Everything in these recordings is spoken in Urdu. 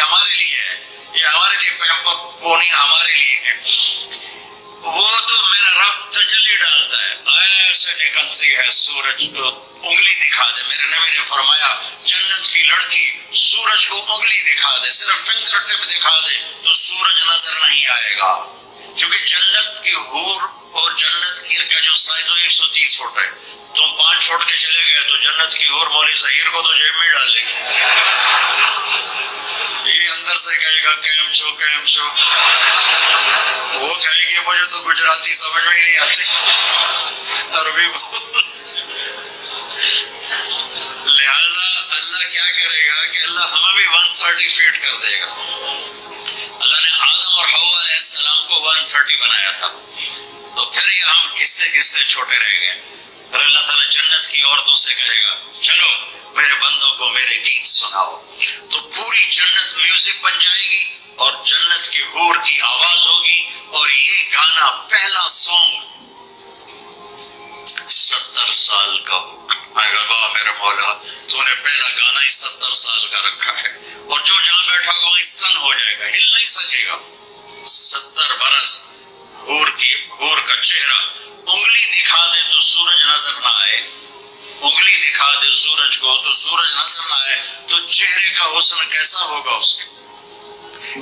یہ ہمارے لیے ہے، یہ ہمارے لیے پیمپر پونی ہمارے لیے ہے. وہ تو میرا رب تجلی ڈالتا ہے، ایسے نکلتی ہے سورج کو انگلی دکھا دے. میرے نبی نے فرمایا جنت کی لڑکی سورج کو انگلی دکھا دے، صرف فنگر ٹپ دکھا دے تو سورج نظر نہیں آئے گا. کیونکہ جنت کی حور اور جنت کی کا جو سائز ہو 130 فٹ ہے، تم 5 فٹ کے چلے گئے تو جنت کی حور مولی سہیر کو تو جیب میں ڈال لے گی. یہ اندر سے کہے گا کیم چھو کیم چھو، وہ کہے گی مجھے تو گجراتی سمجھ میں نہیں آتی، عربی بول. لہذا اللہ کیا کرے گا کہ اللہ ہمیں بھی 130 فیٹ کر دے گا. اللہ نے آدم اور حوا علیہ السلام کو 130 بنایا تھا، تو پھر یہ ہم گھستے چھوٹے رہ گئے. پھر اللہ تعالیٰ جنت کی عورتوں سے کہے گا چلو میرے بندوں کو میرے گیت سناؤ، تو پوری جنت میوزک بن جائے گی اور جنت کی حور کی آواز ہوگی. اور یہ گانا پہلا سانگ 70 سال کا ہوگا. میں کہا واہ میرے مولا، تو نے پہلا گانا ہی 70 سال کا رکھا ہے، اور جو جہاں بیٹھا ہوگا وہیں سن ہو جائے گا، ہل نہیں سکے گا. 70 برس حور کا چہرہ، انگلی دکھا دے تو سورج نظر نہ آئے، انگلی دکھا دے سورج کو تو سورج نظر نہ آئے، تو چہرے کا حسن کیسا ہوگا اس کے.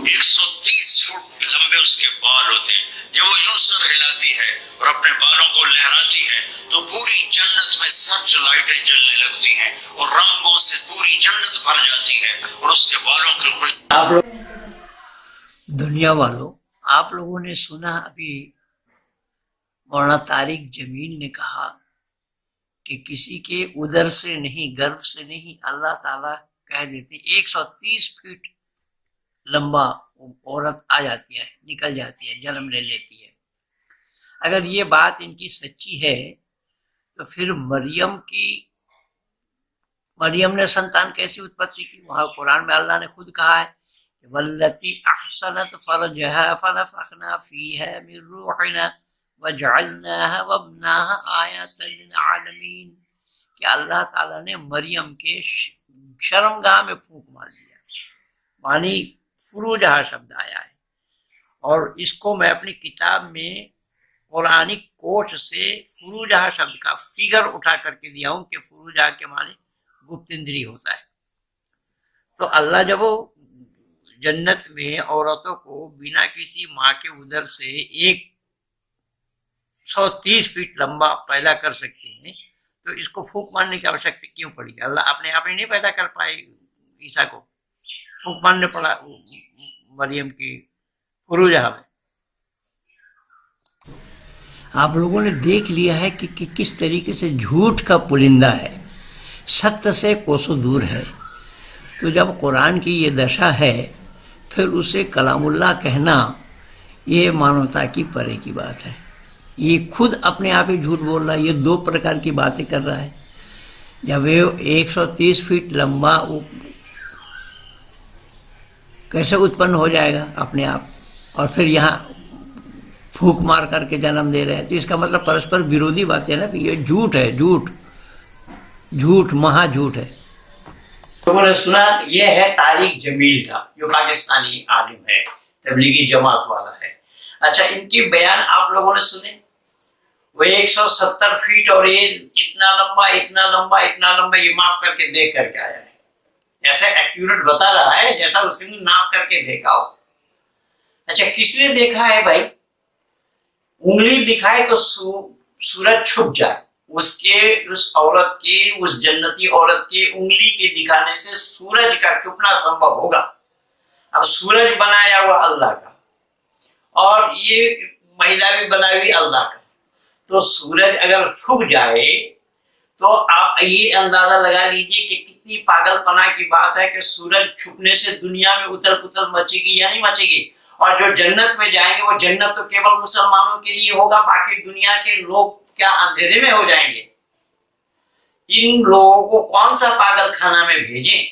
130 فٹ لمبے اس کے بال ہوتے ہیں. جب وہ یوں سر ہلاتی ہے اور اپنے بالوں کو لہراتی ہے تو پوری جنت میں سرچ لائٹیں جلنے لگتی ہیں اور رنگوں سے پوری جنت بھر جاتی ہے، اور اس کے بالوں کی خوشبو. آپ لوگ دنیا والوں، آپ لوگوں نے سنا ابھی مولانا طارق جمیل نے کہا کہ کسی کے ادھر سے نہیں، گرب سے نہیں، اللہ تعالیٰ کہہ دیتے 130 فٹ لمبا عورت آ جاتی ہے، نکل جاتی ہے، جنم لے لیتی ہے. اگر یہ بات ان کی سچی ہے تو پھر مریم نے سنتان کیسی اتپتی کی؟ وہاں قرآن میں اللہ نے خود کہا ہے واللتی احسنت فرجها فنفخنا فیها من روحنا وجعلناها وابناها آیات للعالمین، کہ اللہ تعالیٰ نے مریم کے شرمگاہ میں پھونک مار دیا. معنی فروجہ شبد آیا ہے، اور اس کو میں اپنی کتاب میں قرآنی کوش سے فروجہ شبد کا فگر اٹھا کر کے دیا ہوں کہ فروجہ کے معنی گپت اندری ہوتا ہے. تو اللہ جب وہ جنت میں عورتوں کو بنا کسی ماں کے ادھر سے 130 فٹ لمبا پیدا کر سکتے ہیں تو اس کو پھونک مارنے کی آوشکتا کیوں پڑی؟ اللہ اپنے آپ ہی نہیں پیدا کر پائے عیسیٰ کو، پھونک مارنے پڑا مریم کی فروجہ میں. آپ لوگوں نے دیکھ لیا ہے کہ کس طریقے سے جھوٹ کا پرندہ ہے، ست سے کوسوں دور ہے. تو جب قرآن کی یہ دشا ہے پھر اسے کلام اللہ کہنا یہ مانوتا کی پرے کی بات ہے. یہ خود اپنے آپ ہی جھوٹ بول رہا ہے، یہ 2 پرکار کی باتیں کر رہا ہے. جب یہ 130 فٹ لمبا کیسے اتپن ہو جائے گا اپنے آپ، اور پھر یہاں پھونک مار کر کے جنم دے رہے ہیں، تو اس کا مطلب پرسپر ویرودھی بات ہے نا کہ یہ جھوٹ ہے، جھوٹ مہا جھوٹ ہے. لوگوں نے سنا یہ ہے طارق جمیل کا، جو پاکستانی عالم ہے، تبلیغی جماعت والا ہے. اچھا، ان کی بیان آپ لوگوں نے سنے؟ وہ 170 فٹ اور یہ اتنا لمبا یہ ماپ کر کے دیکھ کر کے آیا ہے. ایسا ایکیوریٹ بتا رہا ہے جیسا اس نے ناپ کر کے دیکھا ہو. اچھا، کس نے دیکھا ہے بھائی؟ انگلی دکھائے تو سورج چھپ جائے، اس جنتی عورت کی انگلی کے دکھانے سے سورج کا چھپنا سمبھو ہوگا. اب سورج بنایا ہوا اللہ کا اور یہ مہیلا بھی بنائی ہوئی اللہ کا، تو سورج اگر چھپ جائے تو آپ یہ اندازہ لگا لیجئے کہ کتنی پاگل پنا کی بات ہے کہ سورج چھپنے سے دنیا میں اتل پتل مچے گی یا نہیں مچے گی. اور جو جنت میں جائیں گے وہ جنت تو کیول مسلمانوں کے لیے ہوگا، باقی دنیا کے لوگ کیا اندھیرے میں ہو جائیں گے؟ ان لوگوں کو کون سا پاگل خانہ میں بھیجیں؟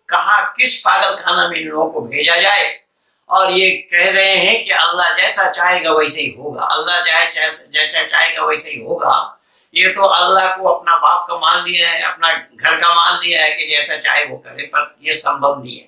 کہاں کس پاگل خانہ میں ان لوگوں کو بھیجا جائے؟ اور یہ کہہ رہے ہیں کہ اللہ جیسا چاہے گا ویسے ہی ہوگا، اللہ جیسا چاہے گا ویسے ہی ہوگا. یہ تو اللہ کو اپنا باپ کا مان لیا ہے، اپنا گھر کا مان لیا ہے کہ جیسا چاہے وہ کرے، پر یہ سمبھو نہیں ہے.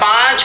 5।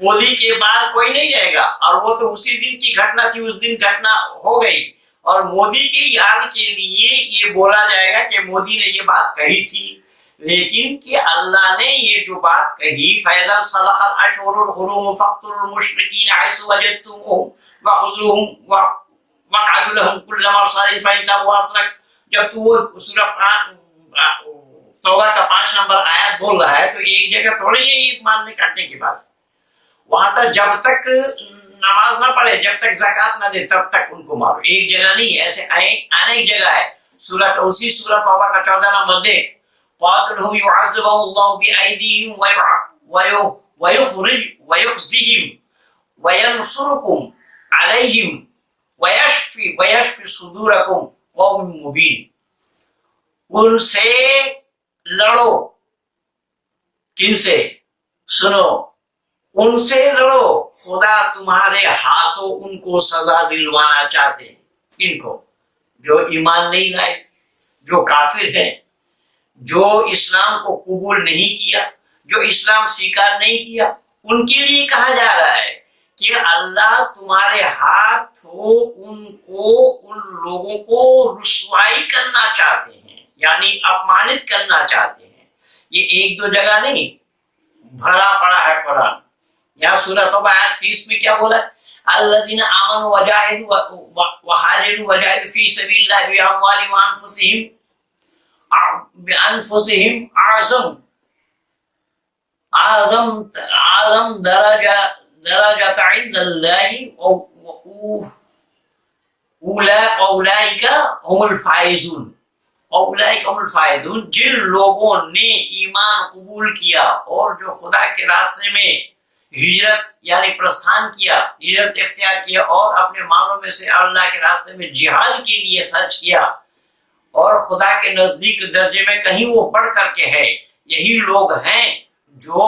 مودی کے بعد کوئی نہیں رہے گا، اور وہ تو اسی دن کی گھٹنا تھی، اس دن گھٹنا ہو گئی، اور مودی کی یاد کے لیے یہ بولا جائے گا کہ مودی نے یہ بات کہی تھی، لیکن کہ اللہ نے یہ جو بات کہی فَإِذَا انْسَلَخَ الْأَشْهُرُ الْحُرُمُ فَاقْتُلُوا الْمُشْرِكِينَ حَيْثُ وَجَدتُّمُوهُمْ وَخُذُوهُمْ وَاقْعُدُوا لَهُمْ كُلَّ مَرْصَدٍ فَإِن تَابُوا وَأَصْلَحُوا۔ جب تو وہ سورہ توبہ کا 5 نمبر آیت بول رہا ہے تو ایک جگہ تھوڑی ہے یہ ماننے کاٹنے کی بات، وہاں تک جب تک نماز نہ پڑھے، جب تک زکات نہ دے تب تک ان کو مارو، ایک جگہ نہیں، ایسے آنے کی جگہ ہے۔ اسی سورہ توبہ کا 14 نمبر دے، قاتلهم يعذبهم الله بأيديهم ويخزيهم وينصركم عليهم ويشفي صدوركم قوم مبين۔ ان سے لڑو، کن سے؟ سنو، ان سے لڑو، خدا تمہارے ہاتھوں ان کو سزا دلوانا چاہتے ہیں، ان کو جو ایمان نہیں لائے، جو کافر ہیں، جو اسلام کو قبول نہیں کیا، جو اسلام سیکار نہیں کیا، ان کے لیے کہا جا رہا ہے کہ اللہ تمہارے ہاتھ ہو ان لوگوں کو رسوائی کرنا چاہتے ہیں، یعنی اپمانت کرنا چاہتے ہیں۔ یہ ایک دو جگہ نہیں، بھرا پڑا ہے قرآن۔ یہاں سورہ توبہ آیت 30 میں کیا بولا ہے؟ الذین آمنوا وجاہدوا وہاجروا وجاہدوا فی سبیل اللہ باموالہم وانفسہم اعظم درجۃ عند اللہ اولئک هم الفائزون۔ اولئک هم الفائزون، جن لوگوں نے ایمان قبول کیا اور جو خدا کے راستے میں ہجرت یعنی پرستھان کیا، ہجرت اختیار کیا اور اپنے مالوں میں سے اللہ کے راستے میں جہاد کے لیے خرچ کیا، اور خدا کے نزدیک درجے میں کہیں وہ بڑھ کر کے ہے، یہی لوگ ہیں جو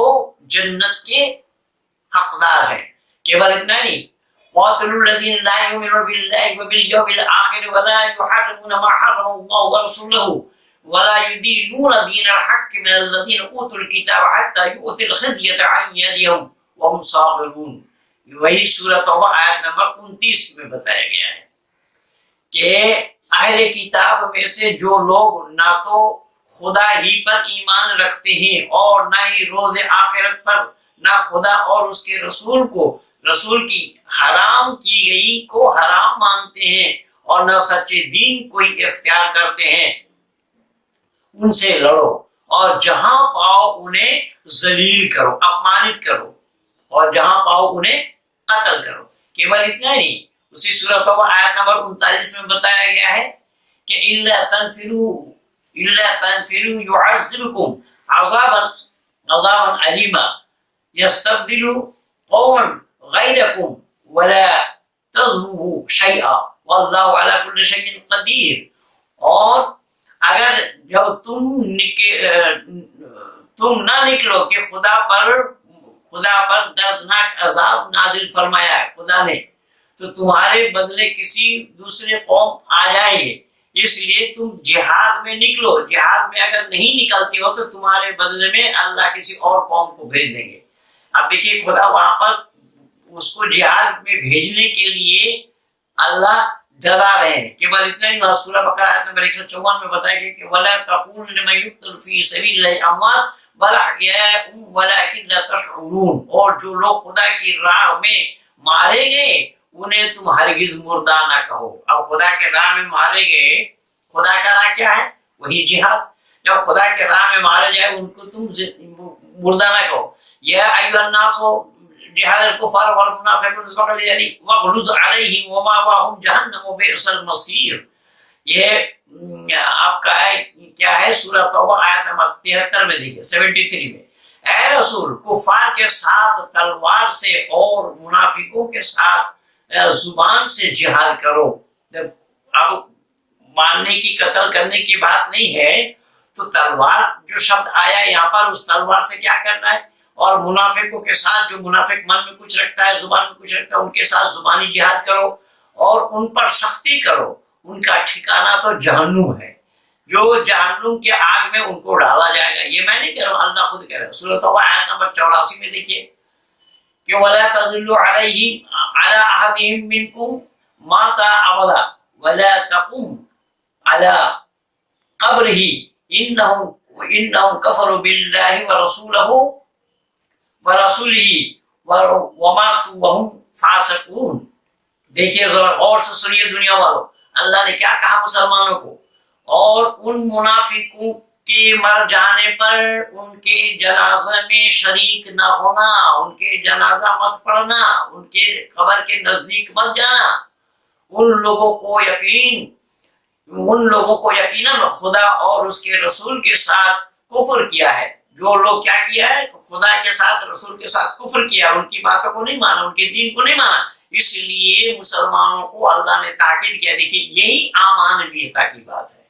جنت کے حقدار ہیں۔ کیول اتنا نہیں، قاتلوا الذین لا یؤمنون باللہ وبالیوم الآخر ولا یحرمون ما حرم اللہ ورسولہ ولا يدينون دين الحق من الذين اوتوا الكتاب حتى يؤتوا الخزية عن يدهم وهم صاغرون۔ وہی سورہ توبہ آیت نمبر 29 میں بتایا گیا ہے کہ اہل کتاب میں سے جو لوگ نہ تو خدا ہی پر ایمان رکھتے ہیں اور نہ ہی روز آخرت پر، نہ خدا اور اس کے رسول کی حرام کی گئی کو حرام مانتے ہیں اور نہ سچے دین کوئی اختیار کرتے ہیں، ان سے لڑو اور جہاں پاؤ انہیں ذلیل کرو، اپمانت کرو، اور جہاں پاؤ انہیں قتل کرو۔ کیول اتنا نہیں، اسی سورہ توبہ آیت نمبر 39 میں بتایا گیا ہے کہ الا تنفروا يعذبكم عذابا علیما يستبدل قوما غیرکم ولا تضروه شیئا واللہ علی کل شیء قدیر۔ اور اگر جب تم نہ نکلو کہ خدا پر دردناک عذاب نازل فرمایا ہے خدا نے، تو تمہارے بدلے کسی دوسرے قوم آ جائیں گے، اس لیے تم جہاد میں نکلو۔ جہاد میں اگر نہیں نکلتے ہو تو تمہارے بدلے میں اللہ کسی اور قوم کو بھیج دیں گے۔ اب دیکھیے خدا وہاں پر اس کو جہاد میں بھیجنے کے لیے اللہ ڈرا رہے ہیں۔ کیول اتنا نہیں، سورہ بقرہ آیت نمبر 154 میں بتایا گیا کہ وَلَا تَقُولُوا لِمَن يُقْتَلُ فِي سَبِيلِ اللَّهِ أَمْوَاتٌ بَلْ أَحْيَاءٌ وَلَٰكِن لَّا تَشْعُرُونَ۔ اور جو لوگ خدا کی راہ میں مارے گئے انہیں تم ہرگز مردہ نہ کہو۔ اب خدا کے راہ میں مارے گئے، خدا کا راہ کیا ہے؟ وہی جہاد۔ جب خدا کے راہ میں مارے جائے ان کو تم مردہ نہ کہو۔ یا ایھا الناس جہاد الکفار والمنافقون واغلظ علیہم ومأواہم جہنم وبئس المصیر۔ یہ آپ کا کیا ہے؟ سورہ توبہ آیت نمبر 73 میں دیکھیں، 73 میں، اے رسول کفار کے ساتھ تلوار سے اور منافقوں کے ساتھ زبان سے جہاد کرو۔ اب ماننے کی، قتل کرنے کی بات نہیں ہے تو تلوار جو شبد آیا یہاں پر، اس تلوار سے کیا کرنا ہے؟ اور منافقوں کے ساتھ، جو منافق من میں کچھ رکھتا ہے زبان میں کچھ رکھتا ہے، ان کے ساتھ زبانی جہاد کرو اور ان پر سختی کرو۔ ان کا ٹھکانہ تو جہنم ہے، جو جہنم کے آگ میں ان کو ڈالا جائے گا۔ یہ میں نہیں کہہ رہا ہوں، اللہ خود کہہ رہا ہے۔ سورۃ توبہ آیت نمبر 84 میں دیکھیے کہ ولا تذلوا علیہم علی احدہم منکم مات ابدا ولا تقم علی قبرہ انہم کفروا باللہ ورسولہ وماتوا وہم فاسقون. دیکھیے ذرا غور سے سنیے دنیا والوں، اللہ نے کیا کہا مسلمانوں کو، اور ان منافقوں کے مر جانے پر ان کے جنازہ میں شریک نہ ہونا، ان کے جنازہ مت پڑھنا، ان کے قبر کے نزدیک مت جانا. ان لوگوں کو یقیناً خدا اور اس کے رسول کے ساتھ کفر کیا ہے. جو لوگ کیا کیا ہے، خدا کے ساتھ رسول کے ساتھ کفر کیا، ان کی باتوں کو نہیں مانا، ان کے دین کو نہیں مانا. اس لیے مسلمانوں کو اللہ نے تاکید کیا. دیکھیے یہی امانویتا کی بات ہے،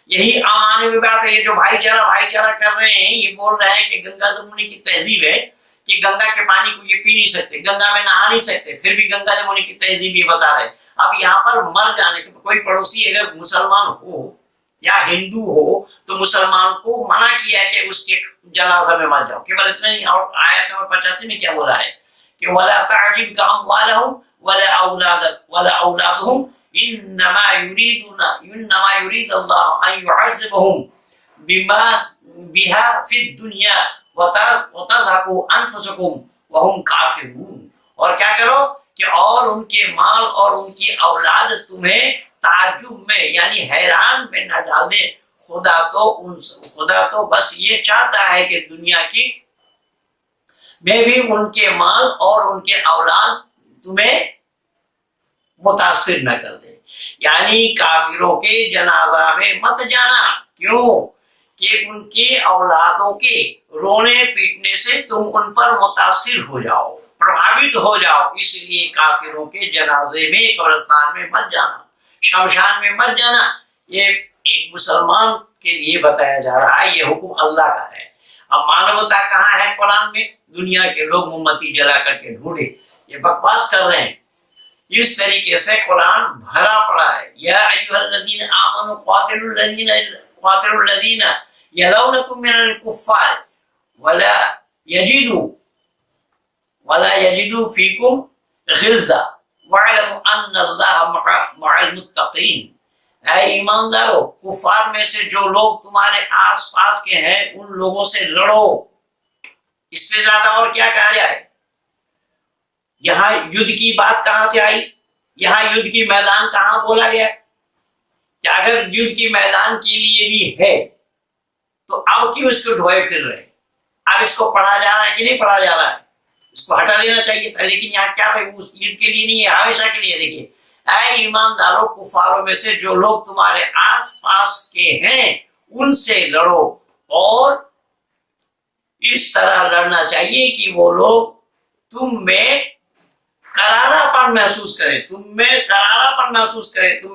یہی امانوی بات ہے. یہ جو بھائی چارہ کر رہے ہیں، یہ بول رہے ہیں کہ گنگا جمنی کی تہذیب ہے کہ گنگا کے پانی کو یہ پی نہیں سکتے، گنگا میں نہا نہیں سکتے، پھر بھی گنگا جمنی کی تہذیب یہ بتا رہے ہیں. اب یہاں پر مر جانے کے کوئی پڑوسی اگر مسلمان ہو یا ہندو ہو تو مسلمان کو منع کیا ہے کہ اس کے جنازہ میں مت جاؤ. کیول اتنا ہی. اور آیت نمبر 85 میں کیا بولا ہے کہ ولا تعجبك اموالهم ولا اولادهم انما يريد الله ان يعذبهم بها في الدنيا وتزهق انفسكم وهم كافرون. اور کیا کرو کہ اور ان کے مال اور ان کی اولاد تمہیں تعجب میں یعنی حیران میں نہ ڈال دے. خدا تو بس یہ چاہتا ہے کہ دنیا کی میں بھی ان کے مال اور ان کے اولاد تمہیں متاثر نہ کر دے. یعنی کافروں کے جنازہ میں مت جانا. کیوں کہ ان کے اولادوں کے رونے پیٹنے سے تم ان پر متاثر ہو جاؤ، پربھاوت ہو جاؤ. اس لیے کافروں کے جنازے میں قبرستان میں مت جانا، شمشان میں مت جانا. یہ ایک مسلمان کے لیے بتایا جا رہا ہے، یہ حکم اللہ کا ہے. اب مانوتا کہاں ہے قرآن میں؟ دنیا کے لوگ موم بتی جلا کر کے ڈھونڈے، یہ بکواس کر رہے ہیں. اس طریقے سے قرآن بھرا پڑا ہے. یا ایھا الذین آمنوا قاتلوا الذین یلونکم من الکفار ولا یجدوا فیکم غلظہ واعلموا ان اللہ مع المتقین. اے ایماندارو، کفار میں سے جو لوگ تمہارے آس پاس کے ہیں ان لوگوں سے لڑو. اس سے زیادہ اور کیا کہا جائے؟ یہاں یدھ کی بات کہاں سے آئی؟ یہاں یدھ کی میدان کہاں بولا گیا؟ کہ اگر یدھ کی میدان کے لیے بھی ہے تو اب کیوں اس کو ڈھوئے پھر رہے ہیں؟ اب اس کو پڑھا جا رہا ہے کہ نہیں پڑھا جا رہا ہے؟ اس کو ہٹا دینا چاہیے تھا. لیکن یہاں کیا ہے؟ اس یدھ کے لیے نہیں ہے، ہمیشہ کے لیے. دیکھیے اے ایمانداروں، کفاروں میں سے جو لوگ تمہارے آس پاس کے ہیں ان سے لڑو، اور اس طرح لڑنا چاہیے کہ وہ لوگ تم میں کرارا پن محسوس کرے، تم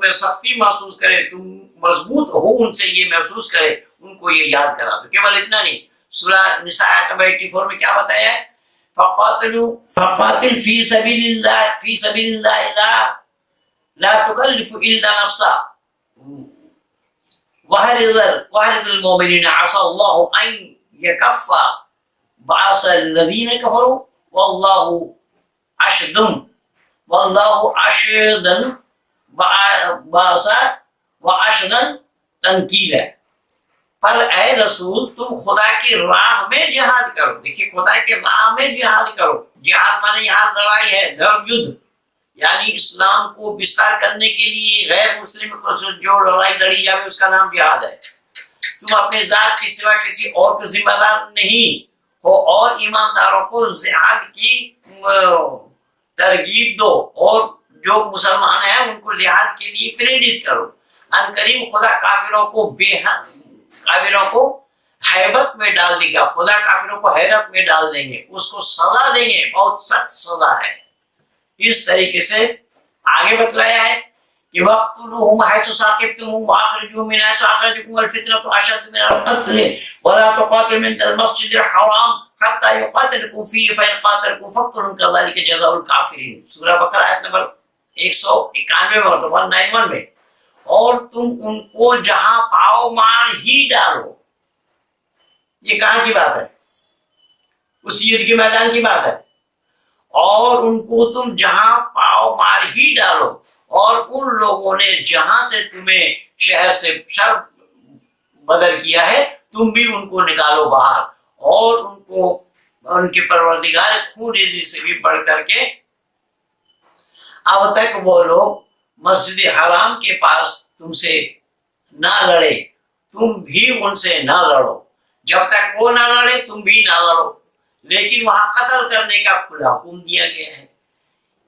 میں سختی محسوس کرے، تم مضبوط ہو ان سے یہ محسوس کرے، ان کو یہ یاد کرا دو. کیول اتنا نہیں، سورہ نساء آیت نمبر 84 میں کیا بتایا ہے؟ فقاتل فی سبیل اللہ لا تکلف الا نفسا وحرض المؤمنین عسى اللہ ان یکف باس الذین کفروا واللہ اشد باسا واشد تنکیلا. پر اے رسول تم خدا کی راہ میں جہاد کرو. دیکھیے خدا کی راہ میں جہاد کرو. جہاد مانے یہاں لڑائی ہے، دھرم یدھ، یعنی اسلام کو بستار کرنے کے لیے غیر مسلم کو جو لڑائی لڑی جائے اس کا نام جہاد ہے. تم اپنے ذات کے سوا کسی اور کو ذمہ دار نہیں ہو، اور ایمانداروں کو جہاد کی ترغیب دو، اور جو مسلمان ہیں ان کو جہاد کے لیے پریرت کرو. ان قریب خدا کافروں کو حیبت میں ڈال دے گا. خدا کافروں کو حیرت میں ڈال دیں گے، اس کو سزا دیں گے، بہت سخت سزا ہے. اس طریقے سے آگے بتلایا ہے کہ وَاقْتُلُوهُمْ حَيْثُ ثَقِفْتُمُوهُمْ وَأَخْرِجُوهُمْ مِنْ حَيْثُ أَخْرَجَكُمُ الْفِتْنَةُ أَشَدُّ مِنَ الْقَتْلِ وَلَا تُقَاتِلُوا عِندَ الْمَسْجِدِ الْحَرَامِ حَتَّى يُقَاتِلُوكُمْ فِيهِ فَإِنْ قَاتَلُوكُمْ فَاقْتُلُوهُمْ كَذَلِكَ جَزَاءُ الْكَافِرِينَ. سورہ بقرہ آیت نمبر 191 میں، 191 میں. اور تم ان کو جہاں پاؤ مار ہی ڈالو. یہ کہاں کی بات ہے؟ اس یدھ کے میدان کی بات ہے. اور ان کو تم جہاں پاؤ مار ہی ڈالو، اور ان لوگوں نے جہاں سے تمہیں شہر سے شر بدر کیا ہے تم بھی ان کو نکالو باہر، اور ان کو ان کے پروردگار خون ریزی سے بھی بڑھ کر کے اب تک وہ لوگ مسجد حرام کے پاس تم سے نہ لڑے، تم بھی ان سے نہ لڑو، جب تک وہ نہ لڑے تم بھی نہ لڑو، لیکن وہاں قتل کرنے کا کھلا حکم دیا گیا ہے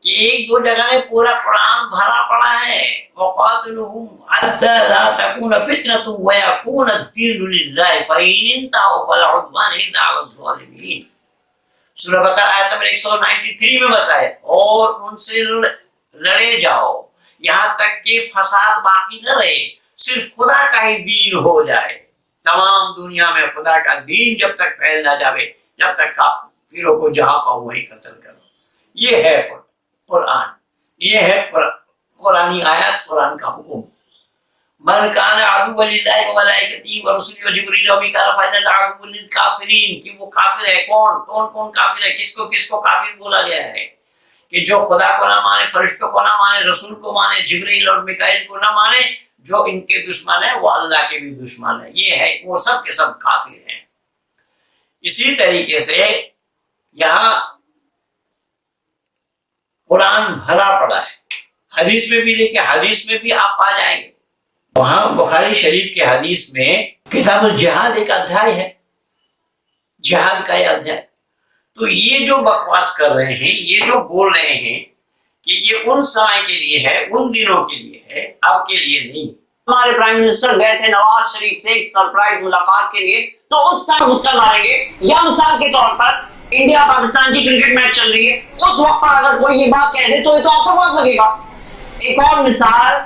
کہ ایک دو جگہ میں پورا قرآن بھرا پڑا ہے، وَقَاتِلُوهُمْ حَتَّىٰ لَا تَكُونَ فِتْنَةٌ وَيَكُونَ الدِّينُ لِلَّهِ فَإِنِ انتهوا فَلَا عُدْوَانَ إِلَّا عَلَى الظَّالِمِينَ۔ سورہ بقرہ آیت نمبر 193 میں بتایا، اور ان سے لڑے جاؤ یہاں تک کہ فساد باقی نہ رہے، صرف خدا کا ہی دین ہو جائے، تمام دنیا میں خدا کا دین جب تک پھیل نہ جاوے، جب تک کافروں کو جہاں پاؤ وہیں قتل کرو۔ یہ ہے قرآن، یہ ہے قرآنی آیات، قرآن کا حکم۔ من کان عدو للہ وملائکتہ ورسلہ وجبریل ومیکائیل فإن اللہ عدو للکافرین، کہ وہ کافر ہے، کون کافر ہے، کس کو کافر بولا گیا ہے؟ کہ جو خدا کو نہ مانے، فرشتوں کو نہ مانے، رسول کو مانے، جبریل اور میکائیل کو نہ مانے، جو ان کے دشمن ہیں وہ اللہ کے بھی دشمن ہیں، یہ ہے وہ سب کے سب کافر ہیں۔ اسی طریقے سے یہاں قرآن بھرا پڑا ہے، حدیث میں بھی دیکھیں، حدیث میں بھی آپ پا جائیں گے، وہاں بخاری شریف کے حدیث میں کتاب الجہاد ایک ادھیائے ہے، جہاد کا یہ ادھیائے۔ تو یہ جو بکواس کر رہے ہیں، یہ جو بول رہے ہیں کہ یہ ان سمے کے لیے ہے، ان دنوں کے لیے ہے، اب کے لیے نہیں۔ ہمارے پرائم منسٹر گئے تھے نواز شریف سے ایک سرپرائز ملاقات کے لیے، تو اس ٹائم مستقل ماریں گے، یا مثال کے طور پر انڈیا پاکستان کی کرکٹ میچ چل رہی ہے، اس وقت پر اگر کوئی یہ بات کہہ دے تو یہ تو آتنکواد لگے گا۔ ایک اور مثال،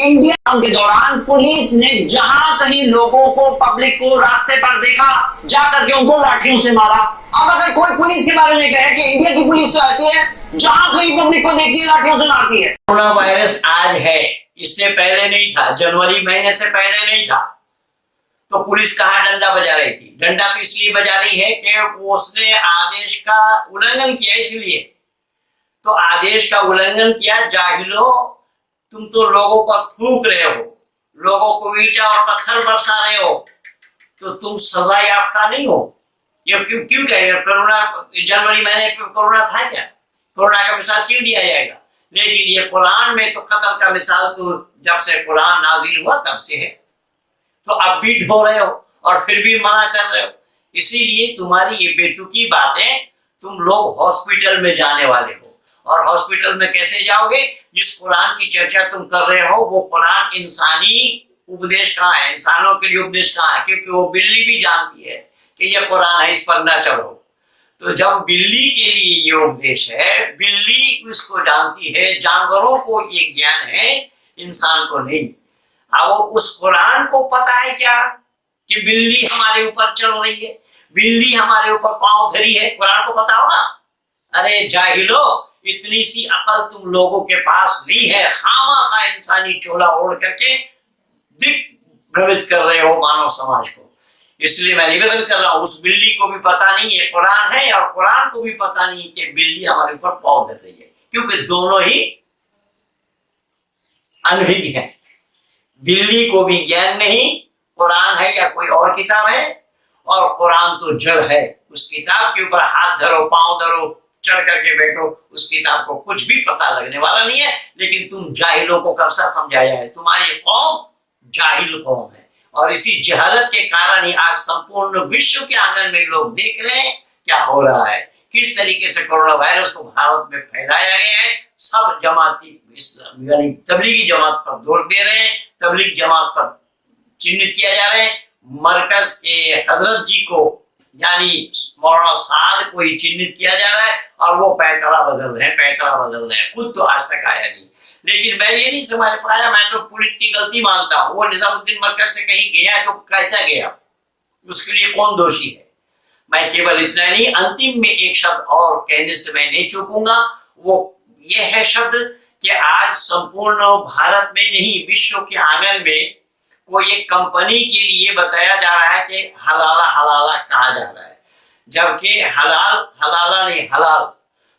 انڈیا کے دوران پولیس نے جہاں کہیں لوگوں کو، پبلک کو راستے پر دیکھا، جا کر کے ان کو لاٹھیوں سے مارا۔ اب اگر کوئی پولیس کے بارے میں کہے کہ انڈیا کی پولیس تو ایسی ہے جہاں کہیں پبلک کو دیکھتی ہے لاٹھیوں سے مارتی ہے۔ کورونا وائرس آج ہے، اس سے پہلے نہیں تھا، جنوری مہینے سے پہلے نہیں تھا، تو پولیس کہاں ڈنڈا بجا رہی تھی؟ ڈنڈا تو اس لیے بجا رہی ہے کہ اس نے آدیش کا النگھن کیا، اس لیے تو آدیش کا النگھن کیا۔ جاہلو، تم تو لوگوں پر تھوک رہے ہو، لوگوں کو اینٹا اور پتھر برسا رہے ہو، تو تم سزا یافتہ نہیں ہو۔ یہ کیوں کہہ رہے ہو؟ کرونا جنوری مہینے میں کرونا تھا کیا؟ کرونا کا مثال کیوں دیا جائے گا؟ لیکن یہ قرآن میں تو قتل کا مثال تو جب سے قرآن نازل ہوا تب سے ہے، تو اب بھی ڈھو رہے ہو اور پھر بھی منع کر رہے ہو۔ اسی لیے تمہاری یہ بے تکی باتیں، تم لوگ ہاسپٹل میں جانے والے ہو، اور ہاسپٹل میں کیسے جاؤ گے؟ جس قرآن کی چرچا تم کر رہے ہو وہ قرآن انسانی اپدیش کہاں ہے، انسانوں کے لیے اپدیش کہاں ہے؟ کیونکہ وہ بلی بھی جانتی ہے کہ یہ قرآن ہے، اس پر نہ چڑھو۔ تو جب بلی کے لیے یہ اپدیش ہے، بلی اس کو جانتی ہے، جانوروں کو یہ گیان ہے، انسان کو نہیں۔ اب اس قرآن کو پتا ہے کیا کہ بلی ہمارے اوپر چل رہی ہے، بلی ہمارے اوپر پاؤں دھری ہے، قرآن کو پتا ہوگا؟ ارے جاہلو، اتنی سی عقل تم لوگوں کے پاس نہیں ہے، خواہ خواہ انسانی چولا اوڑھ کر کے دک بھرمت کر رہے ہو مانو سماج کو۔ اس لیے میں نویدن کر رہا ہوں، اس بلی کو بھی پتا نہیں ہے قرآن ہے، اور قرآن کو بھی پتا نہیں کہ بلی ہمارے اوپر پاؤں دھر رہی ہے، کیونکہ دونوں ہی انبھگ ہیں۔ بلی کو بھی گیان نہیں قرآن ہے یا کوئی اور کتاب ہے، اور قرآن تو جڑ ہے، اس کتاب کے اوپر ہاتھ دھرو، پاؤں دھرو، چڑھ کر کے بیٹھو، اس کتاب کو کچھ بھی پتہ لگنے والا نہیں ہے۔ لیکن تم جاہلوں کو کب سا سمجھایا ہے؟ تمہاری قوم جاہل قوم ہے، اور اسی جہالت کے کارن ہی آج سمپورن وشو کے آنگن میں لوگ دیکھ رہے ہیں کیا ہو رہا ہے، کس طریقے سے کورونا وائرس کو بھارت میں پھیلایا گیا ہے۔ سب جماعتی یعنی تبلیغی جماعت پر دوش دے رہے ہیں، تبلیغ جماعت پر چنت کیا جا رہا ہے، مرکز کے حضرت جی کو یعنی مولانا سعد کو ہی چنت کیا جا رہا ہے، اور وہ پیترا بدل رہے ہیں، خود تو آج تک آیا نہیں۔ لیکن میں یہ نہیں سمجھ پایا، میں تو پولیس کی غلطی مانتا ہوں، وہ نظام الدین مرکز سے کہیں گیا تو کیسا گیا، اس کے لیے کون دوشی ہے؟ میں کیول اتنا نہیں، انتم میں ایک شبد اور کہنے سے میں نہیں چوکوں گا، وہ یہ ہے شبد کہ آج سمپورن بھارت میں نہیں، وشو کے آنگن میں کوئی ایک کمپنی کے لیے بتایا جا رہا ہے کہ حلالہ حلالہ کہا جا رہا ہے، جبکہ حلال حلالہ نہیں حلال۔